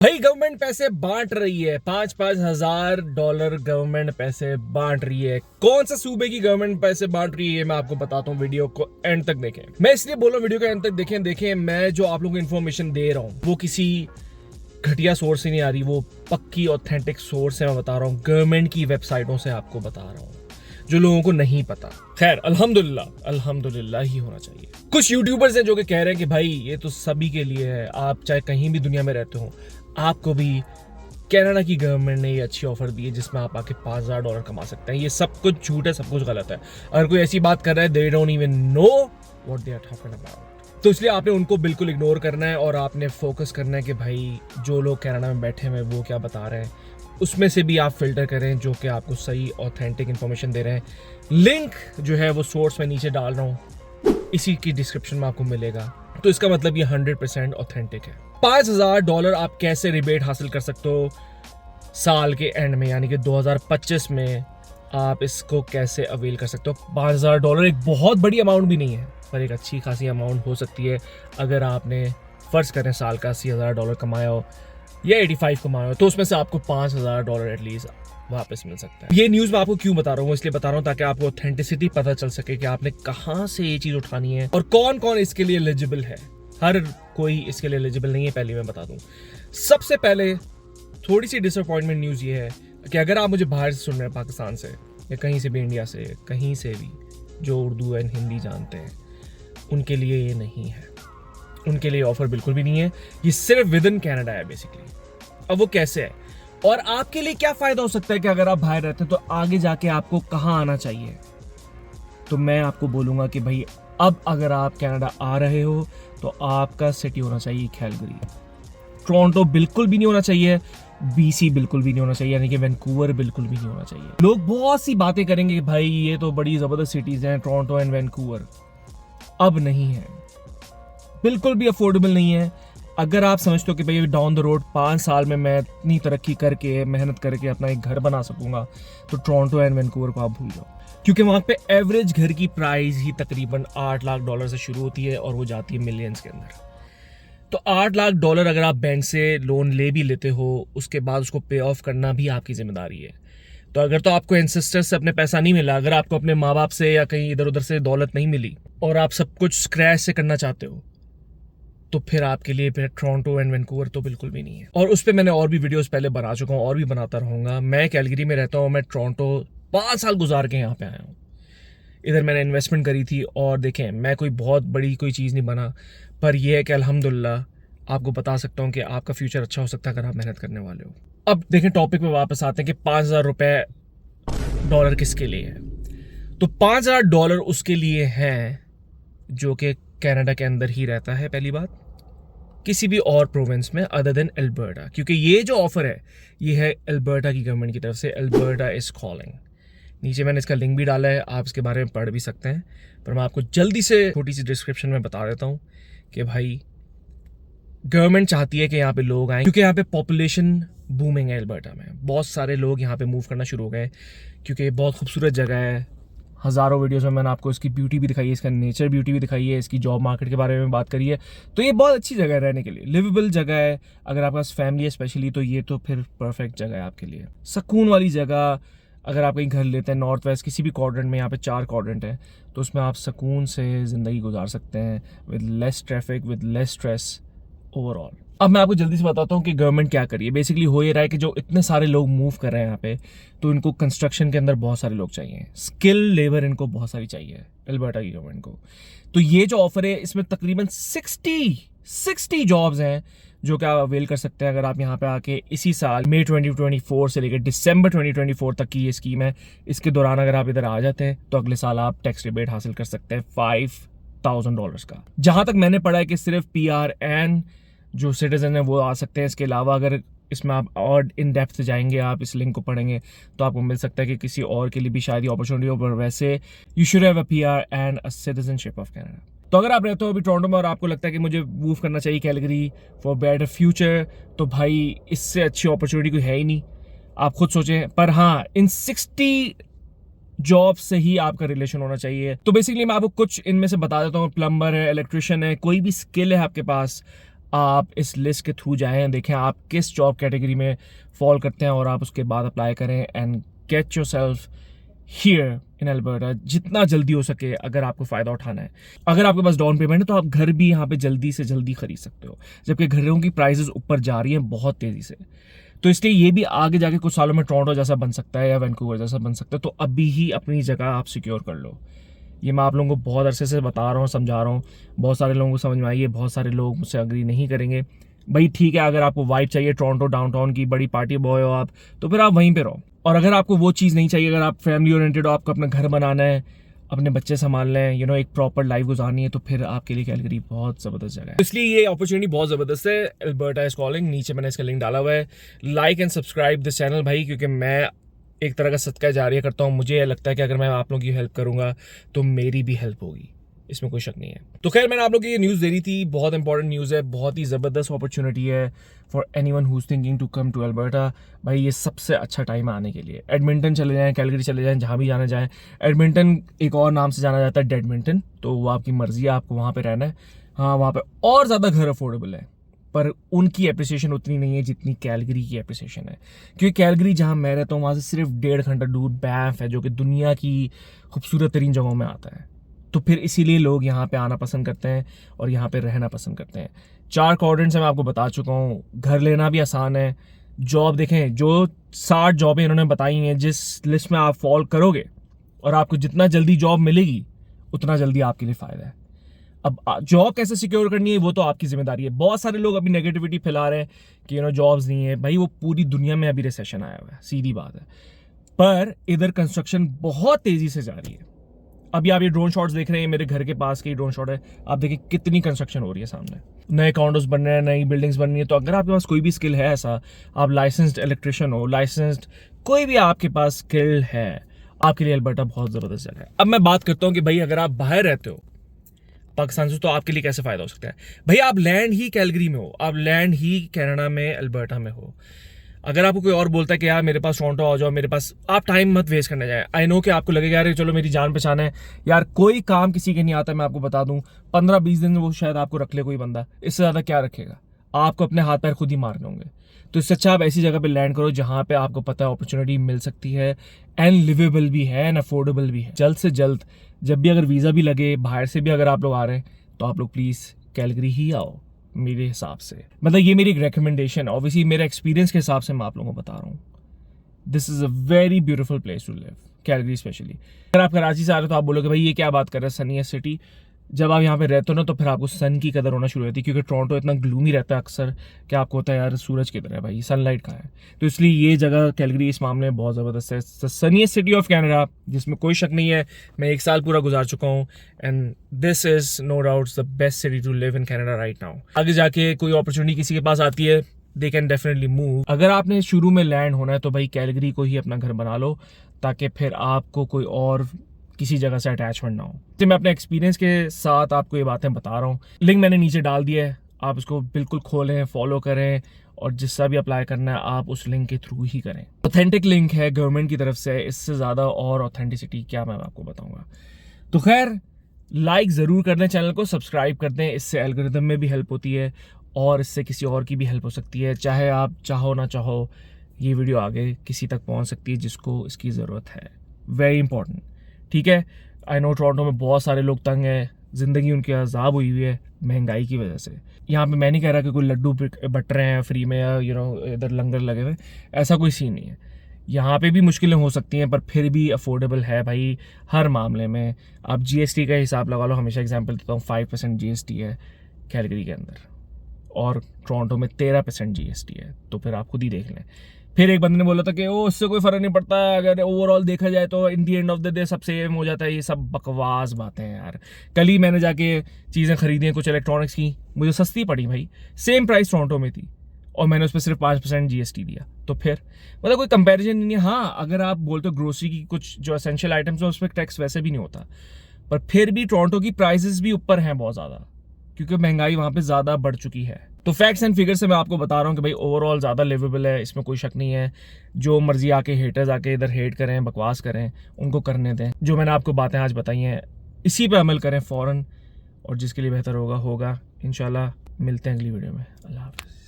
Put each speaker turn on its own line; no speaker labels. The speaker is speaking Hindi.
भाई गवर्नमेंट पैसे बांट रही है, 5,000 $5,000 गवर्नमेंट पैसे बांट रही है। कौन सा सूबे की गवर्नमेंट पैसे बांट रही है मैं आपको बताता हूँ। वीडियो को एंड तक देखें। मैं इसलिए बोल रहा हूँ वीडियो को एंड तक देखें। मैं जो आप लोगों को इन्फॉर्मेशन दे रहा हूँ वो किसी घटिया सोर्स से नहीं आ रही, वो पक्की ऑथेंटिक सोर्स है। मैं बता रहा हूँ गवर्नमेंट की वेबसाइटों से आपको बता रहा हूँ जो लोगों को नहीं पता। खैर अल्हम्दुलिल्लाह ही होना चाहिए। कुछ यूट्यूबर्स हैं जो कि कह रहे हैं कि भाई ये तो सभी के लिए है, आप चाहे कहीं भी दुनिया में रहते हो, आपको भी कनाडा की गवर्नमेंट ने ये अच्छी ऑफर दी है जिसमें आप आके $5,000 कमा सकते हैं। ये सब कुछ झूठ है, सब कुछ गलत है। अगर कोई ऐसी बात कर रहा है, they don't even know what they are talking about. तो इसलिए आपने उनको बिल्कुल इग्नोर करना है और आपने फोकस करना है कि भाई जो लोग कनाडा में बैठे हुए वो क्या बता रहे हैं, उसमें से भी आप फिल्टर करें जो कि आपको सही ऑथेंटिक इन्फॉर्मेशन दे रहे हैं। लिंक जो है वो सोर्स में नीचे डाल रहा हूँ, इसी की डिस्क्रिप्शन में आपको मिलेगा। तो इसका मतलब ये 100% ऑथेंटिक है। $5,000 आप कैसे रिबेट हासिल कर सकते हो साल के एंड में, यानी कि 2025 में आप इसको कैसे अवेल कर सकते हो। $5,000 एक बहुत बड़ी अमाउंट भी नहीं है, पर एक अच्छी खासी अमाउंट हो सकती है अगर आपने फर्ज करें साल का $80,000 कमाया हो या 85 कमाया हो, तो उसमें से आपको $5,000 एटलीस्ट वापस मिल सकता है। ये न्यूज़ मैं आपको क्यों बता रहा हूँ, इसलिए बता रहा हूँ ताकि आपको ऑथेंटिसिटी पता चल सके कि आपने कहाँ से ये चीज़ उठानी है और कौन कौन इसके लिए एलिजिबल है। हर कोई इसके लिए एलिजिबल नहीं है, पहले मैं बता दूँ। सबसे पहले थोड़ी सी डिसअपॉइंटमेंट न्यूज़ ये है कि अगर आप मुझे बाहर से सुन रहे हैं, पाकिस्तान से या कहीं से भी, इंडिया से, कहीं से भी, जो उर्दू एंड हिंदी जानते हैं, उनके लिए ये नहीं है। उनके लिए ऑफर बिल्कुल भी नहीं है। ये सिर्फ विद इन कनाडा है बेसिकली। अब वो कैसे है और आपके लिए क्या फायदा हो सकता है कि अगर आप बाहर रहते हैं तो आगे जाके आपको कहाँ आना चाहिए, तो मैं आपको बोलूंगा कि भाई अब अगर आप कनाडा आ रहे हो तो आपका सिटी होना चाहिए कैलगरी। टोरंटो बिल्कुल भी नहीं होना चाहिए, बीसी बिल्कुल भी नहीं होना चाहिए, यानी कि वैंकूवर बिल्कुल भी नहीं होना चाहिए। लोग बहुत सी बातें करेंगे कि भाई ये तो बड़ी जबरदस्त सिटीज हैं टोरंटो एंड वैंकूवर। अब नहीं है, बिल्कुल भी अफोर्डेबल नहीं है। अगर आप समझते हो कि भाई डाउन द रोड 5 साल में मैं इतनी तरक्की करके मेहनत करके अपना एक घर बना सकूंगा, तो टोरंटो एंड वैंकूवर को आप भूल जाओ, क्योंकि वहां पे एवरेज घर की प्राइस ही तकरीबन $8 लाख से शुरू होती है और वो जाती है मिलियंस के अंदर। तो $8 लाख अगर आप बैंक से लोन ले भी लेते हो, उसके बाद उसको पे ऑफ करना भी आपकी जिम्मेदारी है। तो अगर तो आपको एंसेस्टर से अपने पैसा नहीं मिला, अगर आपको अपने माँ बाप से या कहीं इधर उधर से दौलत नहीं मिली और आप सब कुछ स्क्रैच से करना चाहते हो, तो फिर आपके लिए फिर टोरंटो एंड वैंकूवर तो बिल्कुल भी नहीं है। और उस पर मैंने और भी वीडियोस पहले बना चुका हूँ और भी बनाता रहूँगा। मैं कैलगरी में रहता हूँ, मैं टोरंटो 5 साल गुजार के यहाँ पे आया हूँ। इधर मैंने इन्वेस्टमेंट करी थी और देखें, मैं कोई बहुत बड़ी कोई चीज़ नहीं बना, पर यह है कि अल्हम्दुलिल्लाह आपको बता सकता हूँ कि आपका फ्यूचर अच्छा हो सकता है अगर आप मेहनत करने वाले हो। अब देखें, टॉपिक पे वापस आते हैं कि $5,000 किसके लिए है। तो $5,000 उसके लिए हैं जो कि कनाडा के अंदर ही रहता है, पहली बात, किसी भी और प्रोविंस में अदर देन अल्बर्टा, क्योंकि ये जो ऑफर है ये है अल्बर्टा की गवर्नमेंट की तरफ से। Alberta is calling. नीचे मैंने इसका लिंक भी डाला है, आप इसके बारे में पढ़ भी सकते हैं, पर मैं आपको जल्दी से छोटी सी डिस्क्रिप्शन में बता देता हूँ कि भाई गवर्नमेंट चाहती है कि यहाँ पे लोग आए, क्योंकि यहाँ पे पॉपुलेशन बूमिंग है। अल्बर्टा में बहुत सारे लोग यहाँ पे मूव करना शुरू हो गए, क्योंकि ये बहुत खूबसूरत जगह है। हज़ारों वीडियोस में मैंने आपको इसकी ब्यूटी भी दिखाई है, इसका नेचर ब्यूटी भी दिखाई है, इसकी जॉब मार्केट के बारे में बात करी है। तो ये बहुत अच्छी जगह है रहने के लिए, लिवेबल जगह है। अगर आपके पास फैमिली है स्पेशली, तो ये तो फिर परफेक्ट जगह है आपके लिए, सुकून वाली जगह। अगर आप कहीं घर लेते हैं नॉर्थ वेस्ट किसी भी क्वाड्रेंट में, यहाँ पे 4 क्वाड्रेंट है, तो उसमें आप सुकून से ज़िंदगी गुजार सकते हैं with less traffic, with less stress overall. अब मैं आपको जल्दी से बताता हूँ कि गवर्नमेंट क्या करी है। बेसिकली हो ये रहा है कि जो इतने सारे लोग मूव कर रहे हैं यहाँ पे, तो इनको कंस्ट्रक्शन के अंदर बहुत सारे लोग चाहिए, स्किल लेबर इनको बहुत सारी चाहिए अल्बर्टा की गवर्नमेंट को। तो ये जो ऑफर है इसमें तकरीबन 60 जॉब्स हैं जो कि आप अवेल कर सकते हैं अगर आप यहाँ पे आके इसी साल मई 2024 से लेकर दिसंबर 2024 तक की ये स्कीम है। इसके दौरान अगर आप इधर आ जाते हैं तो अगले साल आप टैक्स रिबेट हासिल कर सकते हैं $5,000 का। जहां तक मैंने पढ़ा है कि सिर्फ PRN जो सिटीजन है वो आ सकते हैं। इसके अलावा अगर इसमें आप और इन डेप्थ से जाएंगे, आप इस लिंक को पढ़ेंगे, तो आपको मिल सकता है कि किसी और के लिए भी शायद ये अपॉर्चुनिटी हो, पर वैसे you should have a PR and a citizenship of Canada. तो अगर आप रहते हो अभी टोरंटो में और आपको लगता है कि मुझे मूव करना चाहिए कैलगरी फॉर बेटर फ्यूचर, तो भाई इससे अच्छी अपॉर्चुनिटी कोई है ही नहीं, आप खुद सोचें। पर हाँ, इन 60 जॉब से ही आपका रिलेशन होना चाहिए। तो बेसिकली मैं आपको कुछ इनमें से बता देता हूँ। प्लम्बर है, इलेक्ट्रिशियन है, कोई भी स्किल है आपके पास, आप इस लिस्ट के थ्रू जाएं, देखें आप किस जॉब कैटेगरी में फॉल करते हैं और आप उसके बाद अप्लाई करें and get yourself here in Alberta जितना जल्दी हो सके। अगर आपको फ़ायदा उठाना है, अगर आपके पास डाउन पेमेंट है तो आप घर भी यहाँ पे जल्दी से जल्दी खरीद सकते हो, जबकि घरों की प्राइसेस ऊपर जा रही हैं बहुत तेज़ी से। तो इसलिए ये भी आगे जाके कुछ सालों में टोरंटो जैसा बन सकता है या वैंकूवर जैसा बन सकता है। तो अभी ही अपनी जगह आप सिक्योर कर लो। ये मैं आप लोगों को बहुत अरसे से बता रहा हूँ, समझा रहा हूँ, बहुत सारे लोगों को समझ में आई है, बहुत सारे लोग मुझसे अग्री नहीं करेंगे। भाई ठीक है, अगर आपको वाइब चाहिए टोरंटो डाउनटाउन की, बड़ी पार्टी बॉय हो आप, तो फिर आप वहीं पे रहो। और अगर आपको वो चीज़ नहीं चाहिए, अगर आप फैमिली ओरिएंटेड हो, आपको अपना घर बनाना है, अपने बच्चे संभालना है, एक प्रॉपर लाइफ गुजारनी है, तो फिर आपके लिए कैलगरी बहुत ज़बरदस्त जगह है। इसलिए ये अपॉर्चुनिटी बहुत ज़बरदस्त है। अल्बर्टा इज कॉलिंग, नीचे मैंने इसका लिंक डाला हुआ है। Like and subscribe this channel भाई, क्योंकि मैं एक तरह का सदका जारिया करता हूँ। मुझे लगता है कि अगर मैं आप लोगों की हेल्प करूँगा तो मेरी भी हेल्प होगी, इसमें कोई शक नहीं है। तो खैर, मैंने आप लोगों की ये न्यूज़ दे रही थी, बहुत इंपॉर्टेंट न्यूज़ है, बहुत ही ज़बरदस्त अपॉर्चुनिटी है for anyone who is thinking to come to Alberta. भाई ये सबसे अच्छा टाइम है आने के लिए। एडमिंटन चले जाएं, कैलगरी चले जाएं, जहाँ भी जाना जाएं। एडमिंटन एक और नाम से जाना जाता है डेडमिंटन, तो वो आपकी मर्जी है, आपको वहाँ पर रहना है। हाँ, वहाँ पर और ज़्यादा घर अफोर्डेबल है, पर उनकी एप्रिसिएशन उतनी नहीं है जितनी कैलगरी की एप्रिसिएशन है। क्योंकि कैलगरी जहाँ मैं रहता हूँ वहाँ से सिर्फ 1.5 घंटा दूर बैंफ है, जो कि दुनिया की खूबसूरत तरीन जगहों में आता है। तो फिर इसीलिए लोग यहाँ पे आना पसंद करते हैं और यहाँ पे रहना पसंद करते हैं। 4 क्वाड्रेंट्स मैं आपको बता चुका हूँ। घर लेना भी आसान है। जॉब देखें, जो 60 जॉबें इन्होंने बताई हैं, जिस लिस्ट में आप फॉल करोगे और आपको जितना जल्दी जॉब मिलेगी उतना जल्दी आपके लिए फ़ायदा है। अब जॉब कैसे सिक्योर करनी है वो तो आपकी जिम्मेदारी है। बहुत सारे लोग अभी नेगेटिविटी फैला रहे हैं कि जॉब्स नहीं है। भाई वो पूरी दुनिया में अभी रिसेशन आया हुआ है, सीधी बात है। पर इधर कंस्ट्रक्शन बहुत तेज़ी से जा रही है। अभी आप ये ड्रोन शॉट्स देख रहे हैं, मेरे घर के पास की ड्रोन शॉट है। आप देखिए कितनी कंस्ट्रक्शन हो रही है सामने, नए कॉन्डोज बन रहे हैं, नई बिल्डिंग्स बन रही है। तो अगर आपके पास कोई भी स्किल है, ऐसा आप लाइसेंस्ड इलेक्ट्रिशियन हो, लाइसेंस्ड कोई भी आपके पास स्किल है, आपके लिए अल्बर्टा बहुत ज़बरदस्त जगह है। अब मैं बात करता हूँ कि भाई अगर आप बाहर रहते हो पाकिस्तान से, तो आपके लिए कैसे फ़ायदा हो सकता है। भाई आप लैंड ही कैलगरी में हो, आप लैंड ही कनाडा में अल्बर्टा में हो। अगर आपको कोई और बोलता है कि यार मेरे पास टोरंटो आ जाओ, मेरे पास, आप टाइम मत वेस्ट करने जाए। आई नो कि आपको लगेगा यार चलो मेरी जान पहचान है, यार कोई काम किसी के नहीं आता। मैं आपको बता दूं 15-20 दिन वो शायद आपको रख ले कोई बंदा, इससे ज़्यादा क्या रखेगा। आपको अपने हाथ पैर खुद ही मारने होंगे। तो इससे अच्छा आप ऐसी जगह पे लैंड करो जहाँ पे आपको पता है अपॉर्चुनिटी मिल सकती है, एंड लिवेबल भी है एंड अफोर्डेबल भी है। जल्द से जल्द जब भी अगर वीज़ा भी लगे, बाहर से भी अगर आप लोग आ रहे हैं, तो आप लोग प्लीज़ कैलगरी ही आओ मेरे हिसाब से। मतलब ये मेरी एक रिकमेंडेशन, ऑब्वियसली मेरे एक्सपीरियंस के हिसाब से मैं आप लोगों को बता रहा हूँ। This is a very beautiful place to live, Calgary specially. अगर आप कराची से आ रहे हो तो आप बोलोगे भाई ये क्या बात कर रहे हैं, सनी सिटी। जब आप यहाँ पे रहते हो ना, तो फिर आपको सन की कदर होना शुरू होती है, क्योंकि टोरंटो इतना ग्लूमी रहता है अक्सर कि आपको होता है यार सूरज किधर है भाई, सनलाइट कहाँ है। तो इसलिए ये जगह कैलगरी इस मामले में बहुत ज़बरदस्त है। सनीएस्ट सिटी ऑफ कैनेडा, जिसमें कोई शक नहीं है। मैं 1 साल पूरा गुजार चुका हूँ, and this is no doubt the best city to live in Canada right now. आगे जाके कोई अपॉर्चुनिटी किसी के पास आती है, दे कैन डेफिनेटली मूव। अगर आपने शुरू में लैंड होना है तो भाई कैलगरी को ही अपना घर बना लो, ताकि फिर आपको कोई और किसी जगह से अटैचमेंट ना हो। तो मैं अपने एक्सपीरियंस के साथ आपको ये बातें बता रहा हूँ। लिंक मैंने नीचे डाल दिया है, आप उसको बिल्कुल खोलें, फॉलो करें, और जिससा भी अप्लाई करना है आप उस लिंक के थ्रू ही करें। ऑथेंटिक लिंक है गवर्नमेंट की तरफ से, इससे ज़्यादा और ऑथेंटिसिटी क्या मैं आपको बताऊँगा। तो खैर, लाइक ज़रूर कर दें, चैनल को सब्सक्राइब कर दें, इससे एल्गोरिथम में भी हेल्प होती है और इससे किसी और की भी हेल्प हो सकती है। चाहे आप चाहो ना चाहो, ये वीडियो आगे किसी तक पहुँच सकती है जिसको इसकी ज़रूरत है। वेरी इंपॉर्टेंट, ठीक है। आई नो टोरंटो में बहुत सारे लोग तंग हैं, ज़िंदगी उनकी अजाब हुई हुई है महंगाई की वजह से। यहाँ पे मैं नहीं कह रहा कि कोई लड्डू बट रहे हैं फ्री में या इधर लंगर लगे हुए, ऐसा कोई सीन नहीं है। यहाँ पे भी मुश्किलें हो सकती हैं, पर फिर भी अफोर्डेबल है भाई हर मामले में। आप GST का हिसाब लगा लो, हमेशा एग्जांपल देता हूँ, 5% GST है कैलगरी के अंदर और टोरंटो में 13% GST है। तो फिर आप खुद ही देख लें। फिर एक बंदे ने बोला था कि उससे कोई फ़र्क नहीं पड़ता, अगर ओवरऑल देखा जाए तो इन दी एंड ऑफ द डे सब सेम हो जाता है। ये सब बकवास बातें हैं यार। कल ही मैंने जाके चीज़ें खरीदी हैं कुछ इलेक्ट्रॉनिक्स की, मुझे सस्ती पड़ी भाई, सेम प्राइस टोरंटो में थी और मैंने उस पर सिर्फ 5% GST दिया। तो फिर मतलब कोई कंपैरिजन नहीं है। हाँ, अगर आप बोलते हो ग्रोसरी की कुछ जो एसेंशियल आइटम्स हैं उस पर टैक्स वैसे भी नहीं होता, पर फिर भी टोरंटो की प्राइसेस भी ऊपर हैं बहुत ज़्यादा, क्योंकि महंगाई वहाँ पे ज़्यादा बढ़ चुकी है। तो फैक्ट्स एंड फिगर से मैं आपको बता रहा हूँ कि भाई ओवरऑल ज़्यादा लिवेबल है, इसमें कोई शक नहीं है। जो मर्जी आके हेटर्स आके इधर हेट करें, बकवास करें, उनको करने दें। जो मैंने आपको बातें आज बताई हैं इसी पे अमल करें फ़ौरन, और जिसके लिए बेहतर होगा इंशाल्लाह। मिलते हैं अगली वीडियो में। अल्लाह हाफिज़।